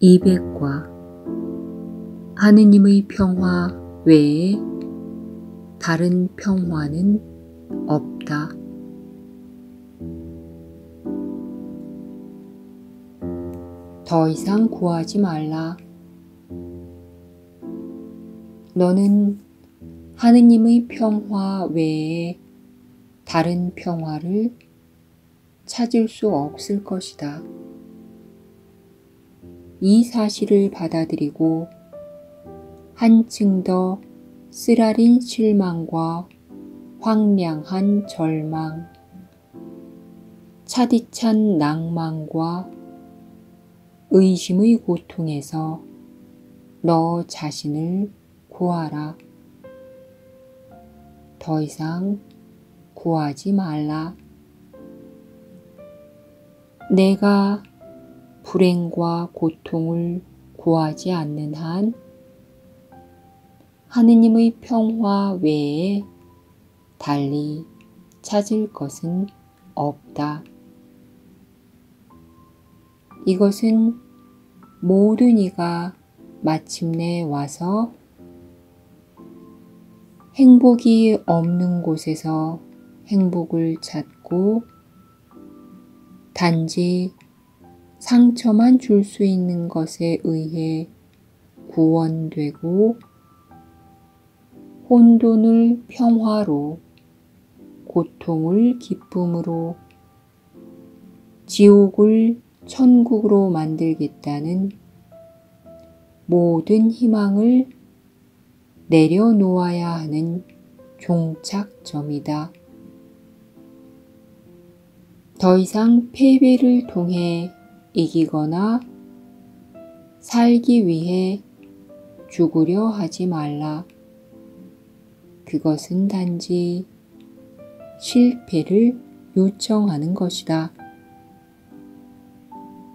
200과 하느님의 평화 외에 다른 평화는 없다. 더 이상 구하지 말라. 너는 하느님의 평화 외에 다른 평화를 찾을 수 없을 것이다. 이 사실을 받아들이고 한층 더 쓰라린 실망과 황량한 절망, 차디찬 낭만과 의심의 고통에서 너 자신을 구하라. 더 이상 구하지 말라. 내가 불행과 고통을 구하지 않는 한 하느님의 평화 외에 달리 찾을 것은 없다. 이것은 모든 이가 마침내 와서 행복이 없는 곳에서 행복을 찾고 단지 상처만 줄 수 있는 것에 의해 구원되고 혼돈을 평화로, 고통을 기쁨으로, 지옥을 천국으로 만들겠다는 모든 희망을 내려놓아야 하는 종착점이다. 더 이상 패배를 통해 이기거나 살기 위해 죽으려 하지 말라. 그것은 단지 실패를 요청하는 것이다.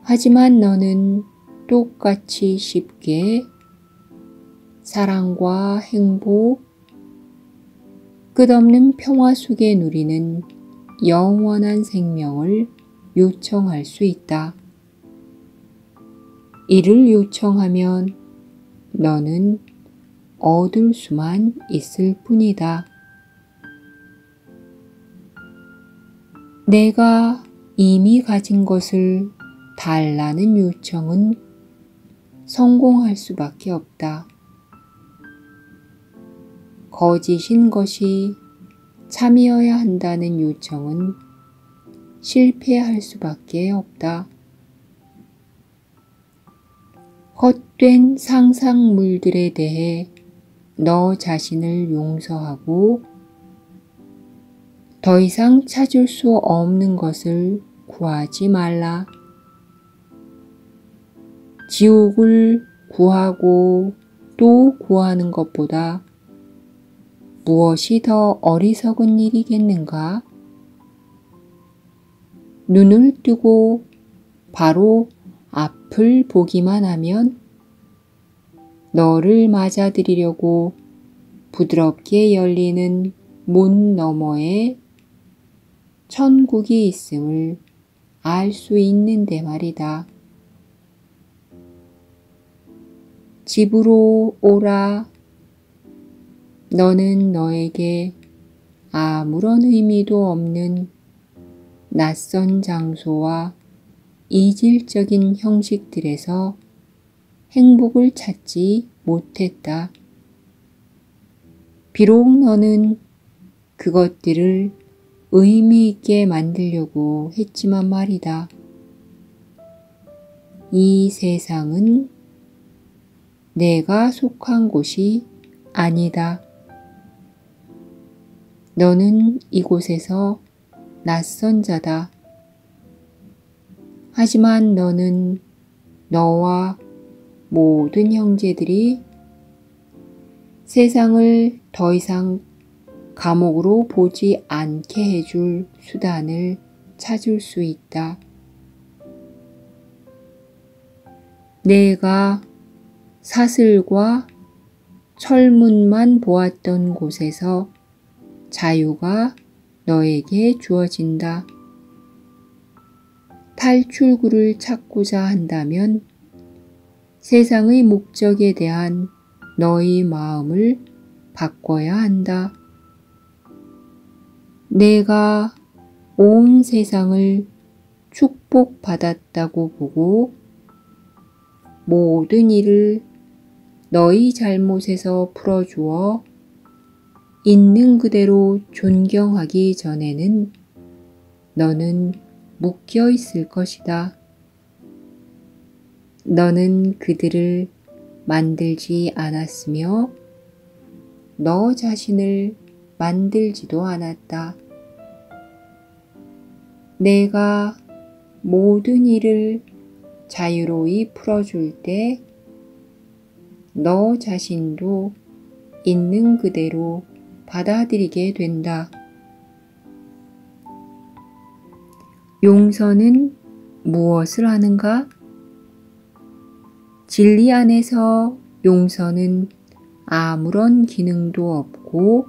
하지만 너는 똑같이 쉽게 사랑과 행복, 끝없는 평화 속에 누리는 영원한 생명을 요청할 수 있다. 이를 요청하면 너는 얻을 수만 있을 뿐이다. 내가 이미 가진 것을 달라는 요청은 성공할 수밖에 없다. 거짓인 것이 참이어야 한다는 요청은 실패할 수밖에 없다. 헛된 상상물들에 대해 너 자신을 용서하고 더 이상 찾을 수 없는 것을 구하지 말라. 지옥을 구하고 또 구하는 것보다 무엇이 더 어리석은 일이겠는가? 눈을 뜨고 바로 앞을 보기만 하면 너를 맞아들이려고 부드럽게 열리는 문 너머에 천국이 있음을 알 수 있는데 말이다. 집으로 오라. 너는 너에게 아무런 의미도 없는 낯선 장소와 이질적인 형식들에서 행복을 찾지 못했다. 비록 너는 그것들을 의미 있게 만들려고 했지만 말이다. 이 세상은 내가 속한 곳이 아니다. 너는 이곳에서 낯선 자다. 하지만 너는 너와 모든 형제들이 세상을 더 이상 감옥으로 보지 않게 해줄 수단을 찾을 수 있다. 내가 사슬과 철문만 보았던 곳에서 자유가 너에게 주어진다. 탈출구를 찾고자 한다면 세상의 목적에 대한 너의 마음을 바꿔야 한다. 내가 온 세상을 축복받았다고 보고 모든 일을 너희 잘못에서 풀어주어 있는 그대로 존경하기 전에는 너는 묶여 있을 것이다. 너는 그들을 만들지 않았으며 너 자신을 만들지도 않았다. 내가 모든 일을 자유로이 풀어줄 때 너 자신도 있는 그대로 받아들이게 된다. 용서는 무엇을 하는가? 진리 안에서 용서는 아무런 기능도 없고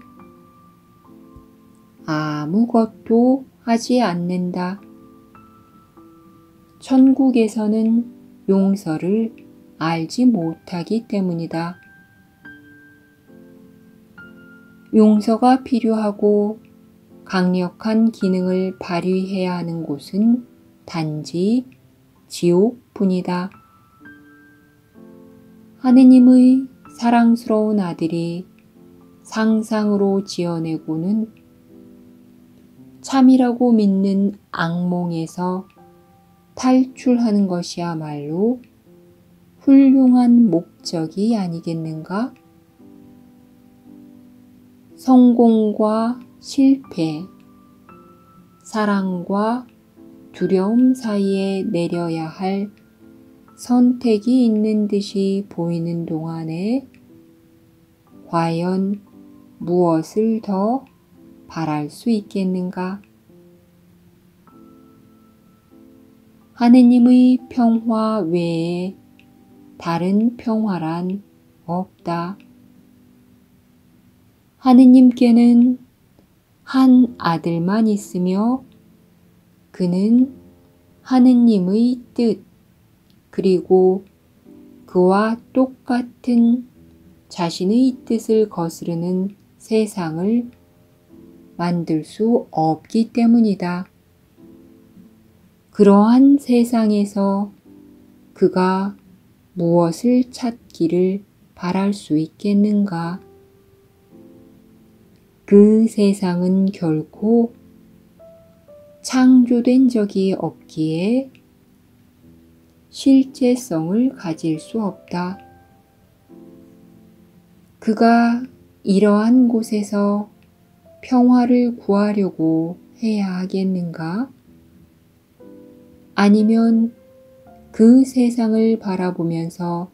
아무것도 하지 않는다. 천국에서는 용서를 알지 못하기 때문이다. 용서가 필요하고 강력한 기능을 발휘해야 하는 곳은 단지 지옥뿐이다. 하느님의 사랑스러운 아들이 상상으로 지어내고는 참이라고 믿는 악몽에서 탈출하는 것이야말로 훌륭한 목적이 아니겠는가? 성공과 실패, 사랑과 두려움 사이에 내려야 할 선택이 있는 듯이 보이는 동안에 과연 무엇을 더 바랄 수 있겠는가? 하느님의 평화 외에 다른 평화란 없다. 하느님께는 한 아들만 있으며 그는 하느님의 뜻 그리고 그와 똑같은 자신의 뜻을 거스르는 세상을 만들 수 없기 때문이다. 그러한 세상에서 그가 무엇을 찾기를 바랄 수 있겠는가? 그 세상은 결코 창조된 적이 없기에 실제성을 가질 수 없다. 그가 이러한 곳에서 평화를 구하려고 해야 하겠는가? 아니면 그 세상을 바라보면서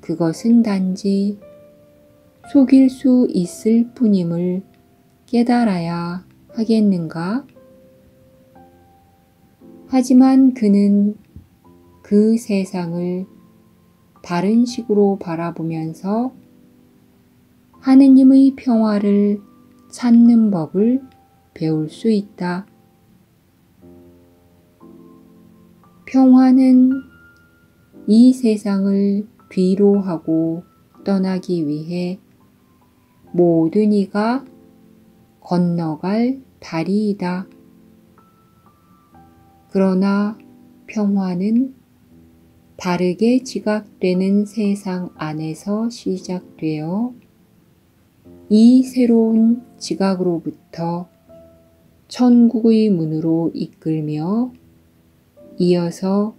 그것은 단지 속일 수 있을 뿐임을 깨달아야 하겠는가? 하지만 그는 그 세상을 다른 식으로 바라보면서 하느님의 평화를 찾는 법을 배울 수 있다. 평화는 이 세상을 뒤로 하고 떠나기 위해 모든 이가 건너갈 다리이다. 그러나 평화는 다르게 지각되는 세상 안에서 시작되어 이 새로운 지각으로부터 천국의 문으로 이끌며 이어서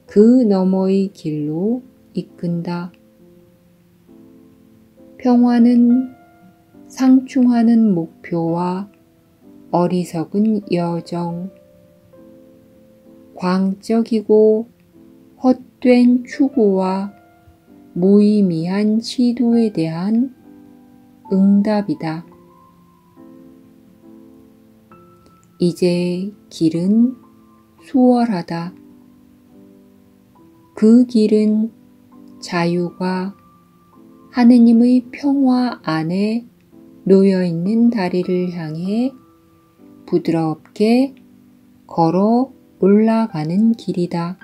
그 너머의 길로 이끈다. 평화는 상충하는 목표와 어리석은 여정, 광적이고 헛된 추구와 무의미한 시도에 대한 응답이다. 이제 길은 수월하다. 그 길은 자유가 하느님의 평화 안에 놓여있는 다리를 향해 부드럽게 걸어 올라가는 길이다.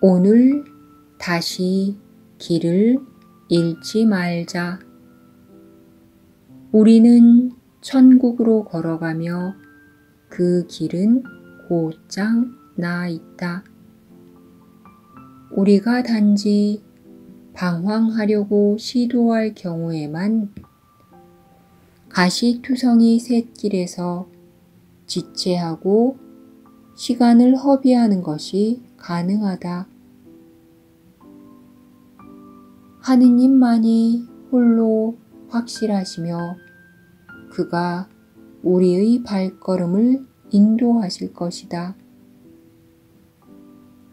오늘 다시 길을 잃지 말자. 우리는 천국으로 걸어가며 그 길은 곧장 나 있다. 우리가 단지 방황하려고 시도할 경우에만 가시투성이 샛길에서 지체하고 시간을 허비하는 것이 가능하다. 하느님만이 홀로 확실하시며 그가 우리의 발걸음을 인도하실 것이다.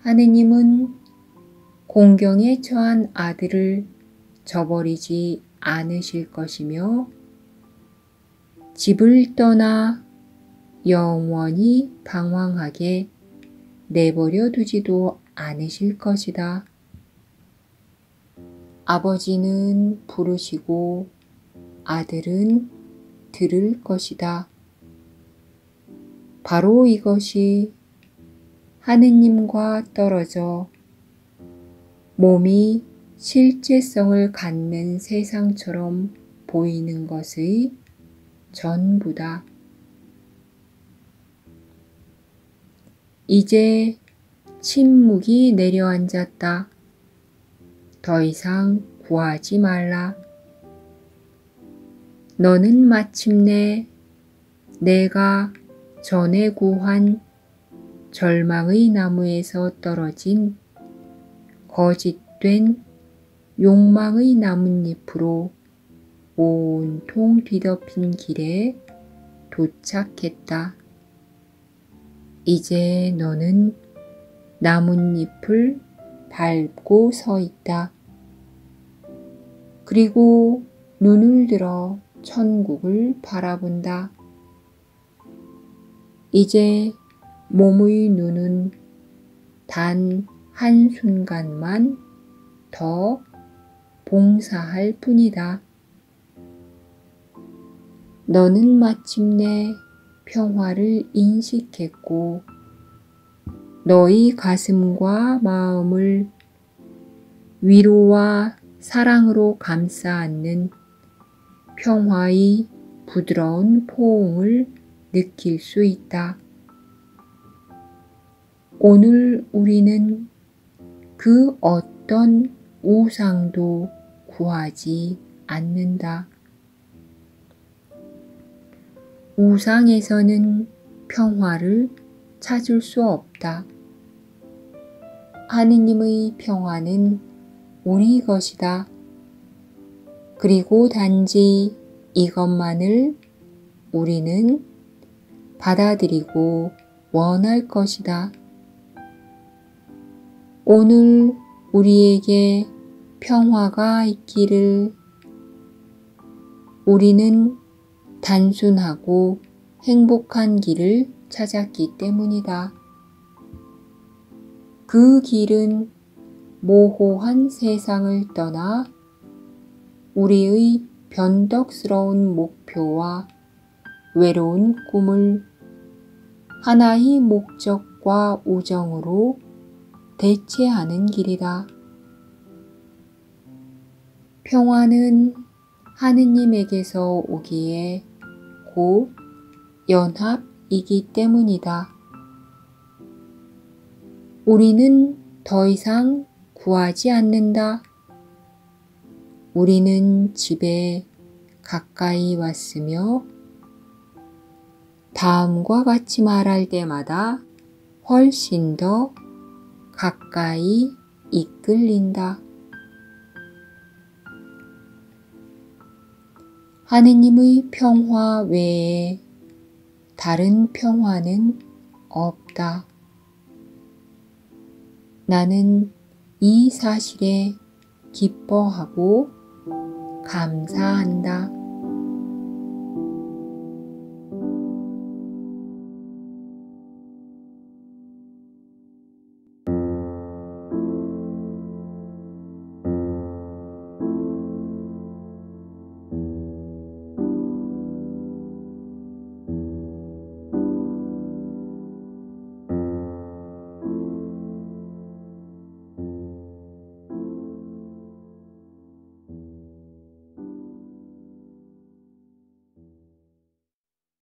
하느님은 공경에 처한 아들을 저버리지 않으실 것이며 집을 떠나 영원히 방황하게 내버려 두지도 않으실 것이다. 아버지는 부르시고 아들은 들을 것이다. 바로 이것이 하느님과 떨어져 몸이 실제성을 갖는 세상처럼 보이는 것의 전부다. 이제 침묵이 내려앉았다. 더 이상 구하지 말라. 너는 마침내 내가 전에 구한 절망의 나무에서 떨어진 거짓된 욕망의 나뭇잎으로 온통 뒤덮인 길에 도착했다. 이제 너는 나뭇잎을 밟고 서 있다. 그리고 눈을 들어 천국을 바라본다. 이제 몸의 눈은 단 한순간만 더 봉사할 뿐이다. 너는 마침내 평화를 인식했고 너의 가슴과 마음을 위로와 사랑으로 감싸 안는 평화의 부드러운 포옹을 느낄 수 있다. 오늘 우리는 그 어떤 우상도 구하지 않는다. 우상에서는 평화를 찾을 수 없다. 하느님의 평화는 우리 것이다. 그리고 단지 이것만을 우리는 받아들이고 원할 것이다. 오늘 우리에게 평화가 있기를. 우리는 단순하고 행복한 길을 찾았기 때문이다. 그 길은 모호한 세상을 떠나 우리의 변덕스러운 목표와 외로운 꿈을 하나의 목적과 우정으로 대체하는 길이다. 평화는 하느님에게서 오기에 곧 연합이기 때문이다. 우리는 더 이상 구하지 않는다. 우리는 집에 가까이 왔으며 다음과 같이 말할 때마다 훨씬 더 가까이 이끌린다. 하느님의 평화 외에 다른 평화는 없다. 나는 이 사실에 기뻐하고 감사한다.